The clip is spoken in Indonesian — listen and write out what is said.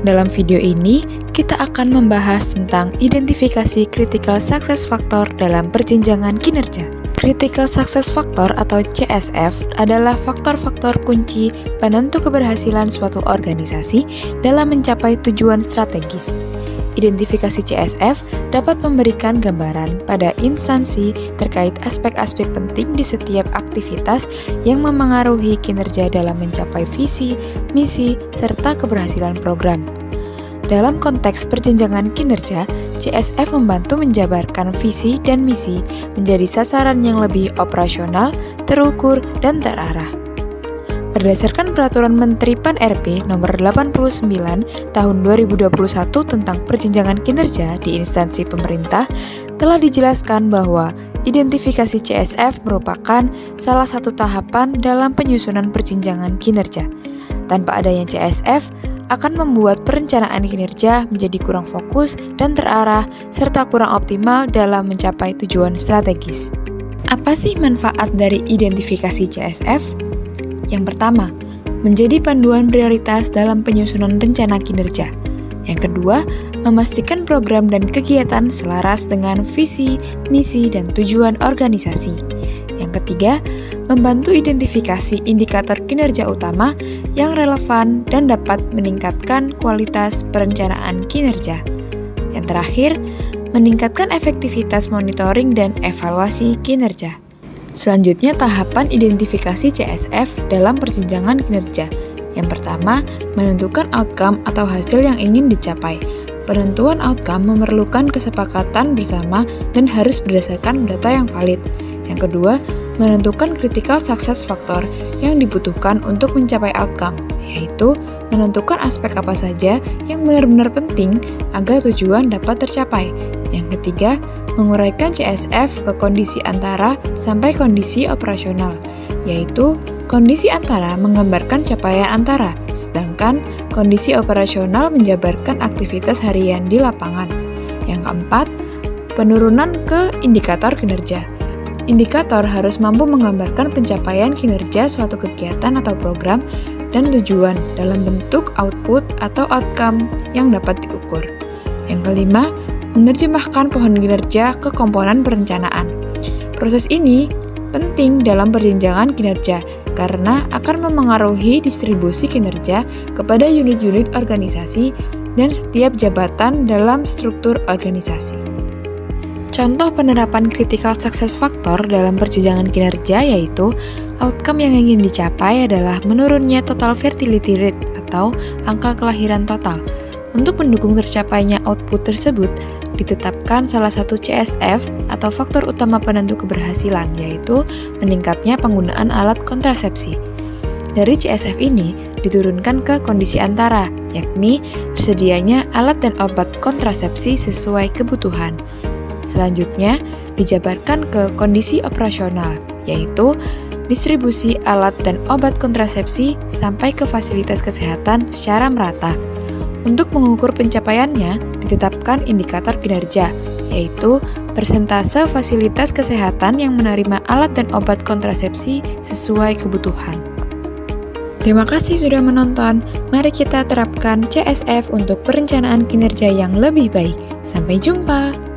Dalam video ini, kita akan membahas tentang identifikasi Critical Success Factor dalam perjenjangan kinerja. Critical Success Factor atau CSF adalah faktor-faktor kunci penentu keberhasilan suatu organisasi dalam mencapai tujuan strategis. Identifikasi CSF dapat memberikan gambaran pada instansi terkait aspek-aspek penting di setiap aktivitas yang memengaruhi kinerja dalam mencapai visi, misi, serta keberhasilan program. Dalam konteks perjenjangan kinerja, CSF membantu menjabarkan visi dan misi menjadi sasaran yang lebih operasional, terukur, dan terarah. Berdasarkan Peraturan Menteri Pan-RB Nomor 89 Tahun 2021 tentang perjenjangan kinerja di instansi pemerintah, telah dijelaskan bahwa identifikasi CSF merupakan salah satu tahapan dalam penyusunan perjenjangan kinerja. Tanpa adanya CSF, akan membuat perencanaan kinerja menjadi kurang fokus dan terarah, serta kurang optimal dalam mencapai tujuan strategis. Apa sih manfaat dari identifikasi CSF? Yang pertama, menjadi panduan prioritas dalam penyusunan rencana kinerja. Yang kedua, memastikan program dan kegiatan selaras dengan visi, misi, dan tujuan organisasi. Yang ketiga, membantu identifikasi indikator kinerja utama yang relevan dan dapat meningkatkan kualitas perencanaan kinerja. Yang terakhir, meningkatkan efektivitas monitoring dan evaluasi kinerja. Selanjutnya, tahapan identifikasi CSF dalam perjenjangan kinerja. Yang pertama, menentukan outcome atau hasil yang ingin dicapai. Penentuan outcome memerlukan kesepakatan bersama dan harus berdasarkan data yang valid. Yang kedua, menentukan critical success factor yang dibutuhkan untuk mencapai outcome, yaitu menentukan aspek apa saja yang benar-benar penting agar tujuan dapat tercapai. Yang ketiga, menguraikan CSF ke kondisi antara sampai kondisi operasional, yaitu kondisi antara menggambarkan capaian antara, sedangkan kondisi operasional menjabarkan aktivitas harian di lapangan. Yang keempat, penurunan ke indikator kinerja. Indikator harus mampu menggambarkan pencapaian kinerja suatu kegiatan atau program dan tujuan dalam bentuk output atau outcome yang dapat diukur. Yang kelima, menerjemahkan pohon kinerja ke komponen perencanaan. Proses ini penting dalam perjenjangan kinerja karena akan memengaruhi distribusi kinerja kepada unit-unit organisasi dan setiap jabatan dalam struktur organisasi. Contoh penerapan Critical Success Factor dalam perjenjangan kinerja yaitu outcome yang ingin dicapai adalah menurunnya total fertility rate atau angka kelahiran total. Untuk mendukung tercapainya output tersebut, ditetapkan salah satu CSF atau faktor utama penentu keberhasilan, yaitu meningkatnya penggunaan alat kontrasepsi. Dari CSF ini diturunkan ke kondisi antara, yakni tersedianya alat dan obat kontrasepsi sesuai kebutuhan. Selanjutnya, dijabarkan ke kondisi operasional, yaitu distribusi alat dan obat kontrasepsi sampai ke fasilitas kesehatan secara merata. Untuk mengukur pencapaiannya, ditetapkan indikator kinerja, yaitu persentase fasilitas kesehatan yang menerima alat dan obat kontrasepsi sesuai kebutuhan. Terima kasih sudah menonton. Mari kita terapkan CSF untuk perencanaan kinerja yang lebih baik. Sampai jumpa!